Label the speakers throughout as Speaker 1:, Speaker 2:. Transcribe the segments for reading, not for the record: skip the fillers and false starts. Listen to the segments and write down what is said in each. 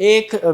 Speaker 1: $1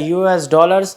Speaker 1: US।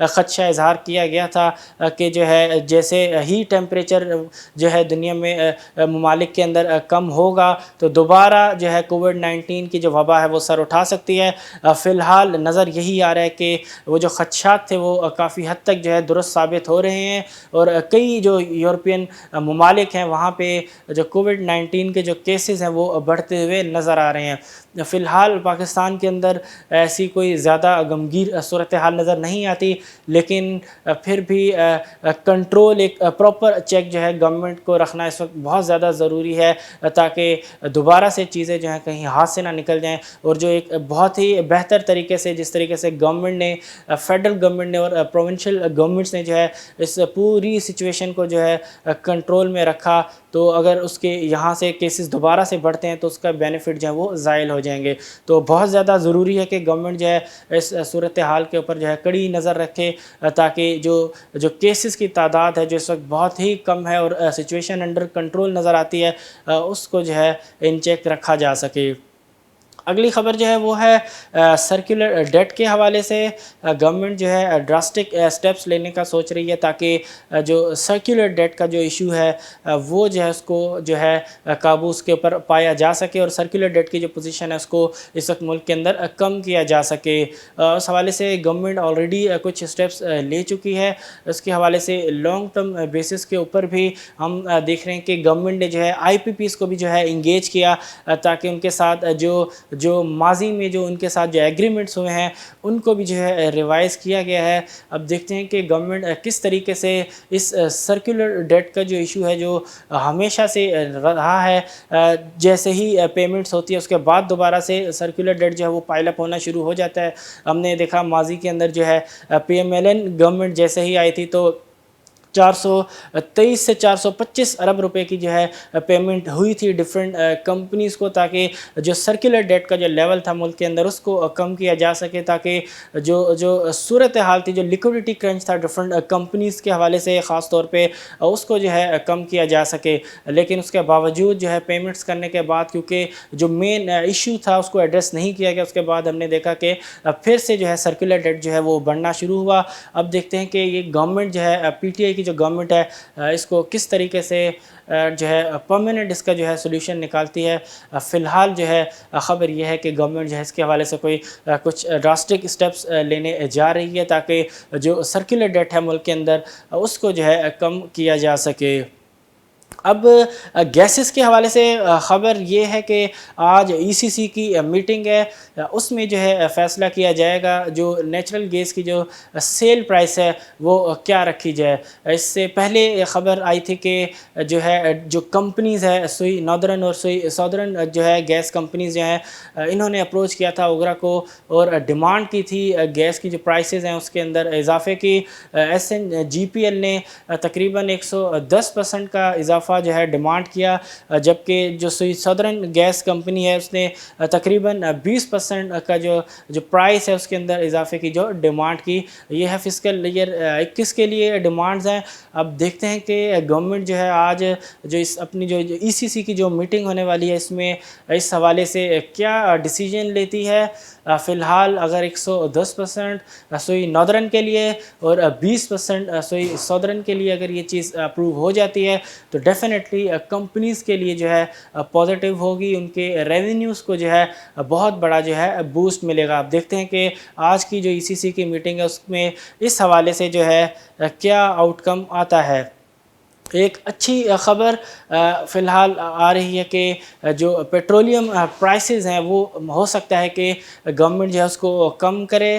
Speaker 1: خدشہ اظہار کیا گیا تھا کہ جو ہے جیسے ہی ٹیمپریچر جو ہے دنیا میں ممالک کے اندر کم ہوگا تو دوبارہ جو ہے کووڈ-19 کی جو وبا ہے وہ سر اٹھا سکتی ہے۔ فی الحال نظر یہی آ رہا ہے کہ وہ جو خدشات تھے وہ کافی حد تک جو ہے درست ثابت ہو رہے ہیں، اور کئی جو یورپین ممالک ہیں وہاں پہ جو کووڈ-19 کے جو کیسز ہیں وہ بڑھتے ہوئے نظر آ رہے ہیں۔ فی الحال پاکستان کے اندر ایسی کوئی زیادہ غمگین صورتحال نظر نہیں آتی، لیکن پھر بھی کنٹرول، ایک پراپر چیک جو ہے گورنمنٹ کو رکھنا اس وقت بہت زیادہ ضروری ہے، تاکہ دوبارہ سے چیزیں جو ہیں کہیں ہاتھ سے نہ نکل جائیں، اور جو ایک بہت ہی بہتر طریقے سے جس طریقے سے گورنمنٹ نے، فیڈرل گورنمنٹ نے اور پروونشل گورنمنٹس نے جو ہے اس پوری سچویشن کو جو ہے کنٹرول میں رکھا، تو اگر اس کے یہاں سے کیسز دوبارہ سے بڑھتے ہیں تو اس کا بینیفٹ جو ہے وہ زائل ہو جائیں گے۔ تو بہت زیادہ ضروری ہے کہ گورنمنٹ جو ہے اس صورتحال کے اوپر جو ہے کڑی نظر رکھے، تاکہ جو کیسز کی تعداد ہے جو اس وقت بہت ہی کم ہے اور سچویشن انڈر کنٹرول نظر آتی ہے، اس کو جو ہے ان چیک رکھا جا سکے۔ اگلی خبر جو ہے وہ ہے سرکولر ڈیٹ کے حوالے سے۔ گورنمنٹ جو ہے ڈراسٹک سٹیپس لینے کا سوچ رہی ہے، تاکہ جو سرکولر ڈیٹ کا جو ایشو ہے وہ جو ہے اس کو جو ہے قابو اس کے اوپر پایا جا سکے، اور سرکولر ڈیٹ کی جو پوزیشن ہے اس کو اس وقت ملک کے اندر کم کیا جا سکے۔ اس حوالے سے گورنمنٹ آلریڈی کچھ سٹیپس لے چکی ہے۔ اس کے حوالے سے لانگ ٹرم بیسس کے اوپر بھی ہم دیکھ رہے ہیں کہ گورنمنٹ نے جو ہے آئی پی پیز کو بھی جو ہے انگیج کیا، تاکہ ان کے ساتھ جو ماضی میں جو ان کے ساتھ جو ایگریمنٹس ہوئے ہیں ان کو بھی جو ہے ریوائز کیا گیا ہے۔ اب دیکھتے ہیں کہ گورنمنٹ کس طریقے سے اس سرکولر ڈیٹ کا جو ایشو ہے جو ہمیشہ سے رہا ہے، جیسے ہی پیمنٹس ہوتی ہے اس کے بعد دوبارہ سے سرکولر ڈیٹ جو ہے وہ پائل اپ ہونا شروع ہو جاتا ہے۔ ہم نے دیکھا ماضی کے اندر جو ہے P M L N government جیسے ہی آئی تھی تو 423 سے 425 ارب روپے کی جو ہے پیمنٹ ہوئی تھی ڈیفرنٹ کمپنیز کو، تاکہ جو سرکولر ڈیٹ کا جو لیول تھا ملک کے اندر اس کو کم کیا جا سکے، تاکہ جو صورتحال تھی، جو لیکوڈیٹی کرنچ تھا ڈیفرنٹ کمپنیز کے حوالے سے خاص طور پہ، اس کو جو ہے کم کیا جا سکے۔ لیکن اس کے باوجود جو ہے پیمنٹس کرنے کے بعد، کیونکہ جو مین ایشو تھا اس کو ایڈریس نہیں کیا گیا، اس کے بعد ہم نے دیکھا کہ پھر سے جو ہے سرکولر ڈیٹ جو ہے وہ بڑھنا شروع ہوا۔ اب دیکھتے ہیں کہ یہ گورنمنٹ جو ہے پی ٹی آئی کی جو گورنمنٹ ہے اس کو کس طریقے سے جو ہے پرماننٹ اس کا جو ہے سولوشن نکالتی ہے۔ فی الحال جو ہے خبر یہ ہے کہ گورنمنٹ جو ہے اس کے حوالے سے کچھ ڈراسٹک سٹیپس لینے جا رہی ہے، تاکہ جو سرکولر ڈیٹ ہے ملک کے اندر اس کو جو ہے کم کیا جا سکے۔ اب گیسز کے حوالے سے خبر یہ ہے کہ آج ای سی سی کی میٹنگ ہے، اس میں جو ہے فیصلہ کیا جائے گا جو نیچرل گیس کی جو سیل پرائس ہے وہ کیا رکھی جائے۔ اس سے پہلے خبر آئی تھی کہ جو ہے جو کمپنیز ہے سوئی ناردرن اور سوئی ساؤدرن جو ہے گیس کمپنیز جو ہیں انہوں نے اپروچ کیا تھا اوگرا کو، اور ڈیمانڈ کی تھی گیس کی جو پرائسز ہیں اس کے اندر اضافے کی۔ S N G P L نے تقریباً 110% کا اضافہ جو ہے ڈیمانڈ کیا، جبکہ جو سدرن گیس کمپنی ہے اس نے تقریباً 20% کا جو پرائس ہے اس کے اندر اضافے کی جو ڈیمانڈ کی۔ یہ ہے فسکل ایئر 21 کے لیے ڈیمانڈز ہیں۔ اب دیکھتے ہیں کہ گورنمنٹ جو ہے آج جو اپنی جو ای سی سی کی جو میٹنگ ہونے والی ہے اس میں اس حوالے سے کیا ڈیسیجن لیتی ہے۔ فی الحال اگر 110% سوئی ناردرن کے لیے اور 20% سوئی ساؤدرن کے لیے اگر یہ چیز اپروو ہو جاتی ہے تو ڈیفینیٹلی کمپنیز کے لیے جو ہے پازیٹیو ہوگی، ان کے ریونیوز کو جو ہے بہت بڑا جو ہے بوسٹ ملے گا۔ آپ دیکھتے ہیں کہ آج کی جو ای سی سی کی میٹنگ ہے اس میں اس حوالے سے جو ہے کیا آؤٹ کم آتا ہے۔ ایک اچھی خبر فی الحال آ رہی ہے کہ جو پیٹرولیم پرائسز ہیں وہ ہو سکتا ہے کہ گورنمنٹ جو ہے اس کو کم کرے۔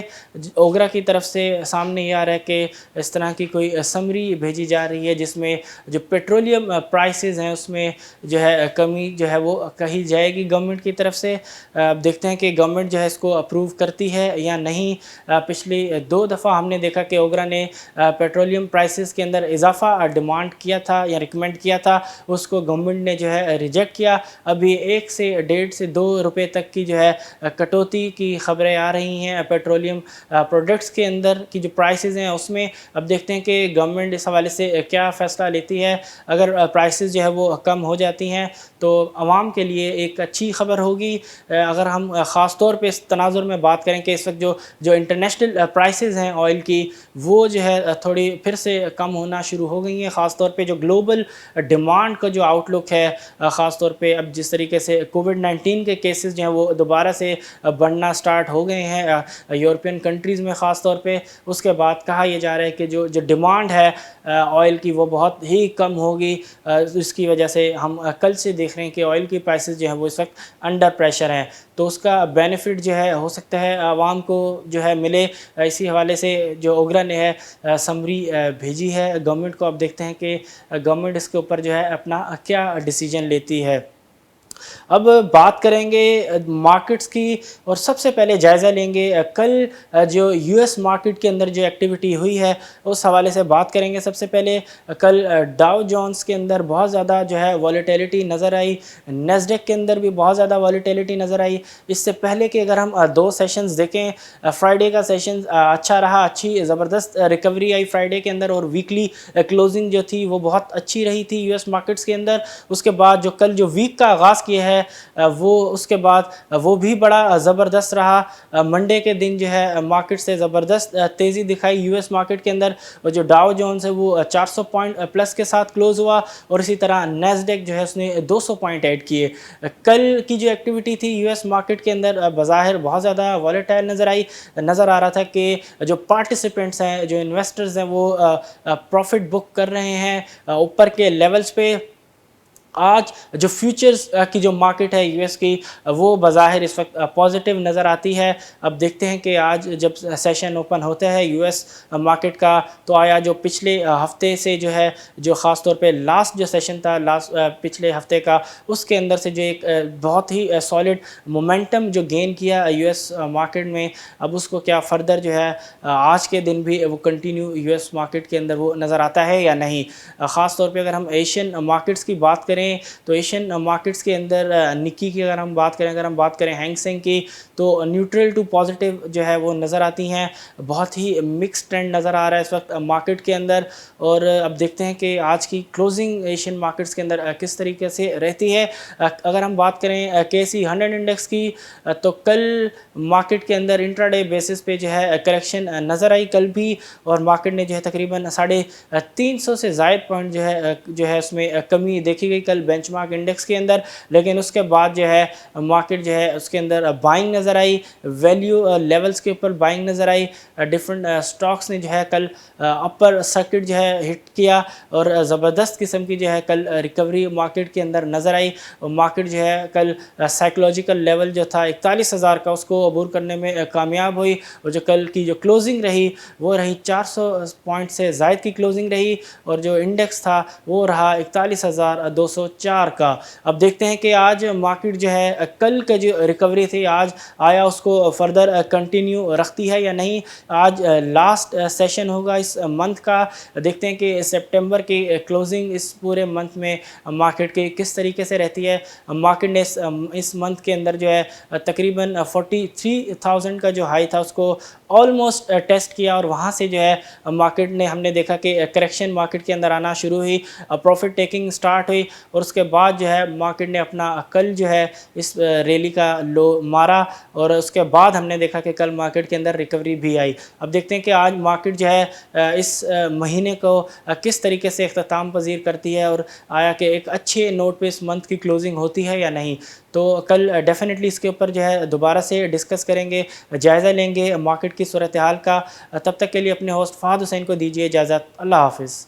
Speaker 1: اوگرا کی طرف سے سامنے یہ آ رہا ہے کہ اس طرح کی کوئی سمری بھیجی جا رہی ہے جس میں جو پیٹرولیم پرائسز ہیں اس میں جو ہے کمی جو ہے وہ کہی جائے گی گورنمنٹ کی طرف سے۔ دیکھتے ہیں کہ گورنمنٹ جو ہے اس کو اپروو کرتی ہے یا نہیں۔ پچھلی 2 دفعہ ہم نے دیکھا کہ اوگرا نے پیٹرولیم پرائسز کے اندر اضافہ ڈیمانڈ کیا کیا تھا یا ریکمینڈ کیا تھا اس کو گورنمنٹ نے جو ہے ریجیکٹ کیا. ابھی 1 سے 1.5 سے 2 روپے تک کی جو ہے کٹوتی کی خبریں آ رہی ہیں پیٹرولیم پروڈکٹس کے اندر کی جو پرائسز ہیں اس میں. اب دیکھتے ہیں کہ گورنمنٹ اس حوالے سے کیا فیصلہ لیتی ہے. اگر پرائسز جو ہے وہ کم ہو جاتی ہیں تو عوام کے لیے ایک اچھی خبر ہوگی. اگر ہم خاص طور پہ اس تناظر میں بات کریں کہ اس وقت جو انٹرنیشنل پرائسز ہیں آئل کی وہ جو ہے تھوڑی پھر سے کم ہونا شروع ہو گئی ہیں. خاص طور پہ جو گلوبل ڈیمانڈ کا جو آؤٹ لک ہے خاص طور پہ اب جس طریقے سے کووڈ-19 کے کیسز جو ہیں وہ دوبارہ سے بڑھنا سٹارٹ ہو گئے ہیں یورپین کنٹریز میں خاص طور پہ. اس کے بعد کہا یہ جا رہا ہے کہ جو ڈیمانڈ ہے آئل کی وہ بہت ہی کم ہوگی. اس کی وجہ سے ہم کل سے دیکھ رہے ہیں کہ آئل کی پرائسز جو ہیں وہ اس وقت انڈر پریشر ہیں. تو اس کا بینیفٹ جو ہے ہو سکتا ہے عوام کو جو ہے ملے. اسی حوالے سے جو اوگرا نے ہے سمری بھیجی ہے گورنمنٹ کو. اب دیکھتے ہیں کہ گورنمنٹ اس کے اوپر جو ہے اپنا کیا ڈیسیجن لیتی ہے. اب بات کریں گے مارکیٹس کی اور سب سے پہلے جائزہ لیں گے کل جو یو ایس مارکیٹ کے اندر جو ایکٹیویٹی ہوئی ہے اس حوالے سے بات کریں گے. سب سے پہلے کل ڈاؤ جونز کے اندر بہت زیادہ جو ہے والیٹیلیٹی نظر آئی. نیسڈیک کے اندر بھی بہت زیادہ والیٹیلیٹی نظر آئی. اس سے پہلے کہ اگر ہم 2 سیشنز دیکھیں فرائیڈے کا سیشن اچھا رہا, اچھی زبردست ریکوری آئی فرائیڈے کے اندر اور ویکلی کلوزنگ جو تھی وہ بہت اچھی رہی تھی یو ایس مارکیٹس کے اندر. اس کے بعد جو کل جو ویک کا آغاز کیا ہے وہ اس کے بعد وہ بھی بڑا زبردست رہا. منڈے کے دن جو ہے مارکیٹ سے زبردست تیزی دکھائی یو ایس مارکیٹ کے اندر. اور جو ڈاؤ جونز ہے وہ 400 پوائنٹ پلس کے ساتھ کلوز ہوا اور اسی طرح نیسڈیک جو ہے اس نے 200 پوائنٹ ایڈ کیے. کل کی جو ایکٹیویٹی تھی یو ایس مارکیٹ کے اندر بظاہر بہت زیادہ والیٹائل نظر آ رہا تھا کہ جو پارٹیسپینٹس ہیں جو انویسٹرز ہیں وہ پروفٹ بک کر رہے ہیں اوپر کے لیولز پہ. آج جو فیوچرز کی جو مارکیٹ ہے یو ایس کی وہ بظاہر اس وقت پازیٹیو نظر آتی ہے. اب دیکھتے ہیں کہ آج جب سیشن اوپن ہوتا ہے یو ایس مارکیٹ کا تو آیا جو پچھلے ہفتے سے جو ہے جو خاص طور پہ لاسٹ جو سیشن تھا پچھلے ہفتے کا اس کے اندر سے جو ایک بہت ہی سالڈ مومنٹم جو گین کیا یو ایس مارکیٹ میں, اب اس کو کیا فردر جو ہے آج کے دن بھی وہ کنٹینیو یو ایس مارکیٹ کے اندر وہ نظر آتا ہے یا نہیں. خاص طور پہ اگر ہم ایشین مارکیٹس کی بات کریں تو ایشین مارکیٹس کے اندر نکی کی اگر ہم بات کریں ہینگ سینگ کی تو نیوٹرل ٹو پازیٹیو جو ہے وہ نظر آتی ہیں. بہت ہی مکس ٹرینڈ نظر آ رہا ہے اس وقت مارکیٹ کے اندر. اور اب دیکھتے ہیں کہ آج کی کلوزنگ ایشین مارکیٹس کے اندر کس طریقے سے رہتی ہے. اگر ہم بات کریں KC100 انڈیکس کی تو کل مارکیٹ کے اندر انٹراڈے بیسس پہ جو ہے کریکشن نظر آئی کل بھی اور مارکیٹ نے جو ہے تقریباً 350 سے زائد پوائنٹ جو ہے اس میں کمی دیکھی گئی کل بینچ مارک انڈیکس کے اندر. لیکن اس کے بعد جو ہے مارکیٹ جو ہے اس کے اندر بائنگ نظر آئی, ویلیو لیولز کے اوپر بائنگ نظر آئی. ڈفرنٹ سٹاکس نے جو ہے کل اپر سرکٹ جو ہے ہٹ کیا اور زبردست قسم کی جو ہے کل ریکوری مارکیٹ کے اندر نظر آئی. مارکیٹ جو ہے کل سائیکلوجیکل لیول جو تھا 41,000 کا اس کو عبور کرنے میں کامیاب ہوئی اور جو کل کی جو کلوزنگ رہی وہ رہی 400 پوائنٹ سے زائد کی کلوزنگ رہی اور جو انڈیکس تھا وہ رہا 41,204 کا. اب دیکھتے ہیں کہ آج مارکیٹ جو ہے کل کا جو ریکوری تھی آج آیا اس کو فردر کنٹینیو رکھتی ہے یا نہیں. آج لاسٹ سیشن ہوگا اس منتھ کا. دیکھتے ہیں کہ سپٹمبر کی کلوزنگ اس پورے منتھ میں مارکیٹ کی کس طریقے سے رہتی ہے. مارکیٹ نے اس منتھ کے اندر جو ہے تقریباً 43,000 کا جو ہائی تھا اس کو آلموسٹ ٹیسٹ کیا اور وہاں سے جو ہے مارکیٹ نے ہم نے دیکھا کہ کریکشن مارکیٹ کے اندر آنا شروع ہوئی, پروفٹ ٹیکنگ سٹارٹ ہوئی اور اس کے بعد جو ہے مارکیٹ نے اپنا کل جو ہے اس ریلی کا لو مارا اور اس کے بعد ہم نے دیکھا کہ کل مارکیٹ کے اندر ریکوری بھی آئی. اب دیکھتے ہیں کہ آج مارکیٹ جو ہے اس مہینے کو کس طریقے سے اختتام پذیر کرتی ہے اور آیا کہ ایک اچھے نوٹ پہ اس منتھ کی کلوزنگ ہوتی ہے یا نہیں. تو کل ڈیفینیٹلی اس کے اوپر جو ہے دوبارہ سے ڈسکس کریں گے, جائزہ لیں گے مارکیٹ کی صورتحال کا. تب تک کے لیے اپنے ہوسٹ فہد حسین کو دیجیے اجازت. اللہ حافظ.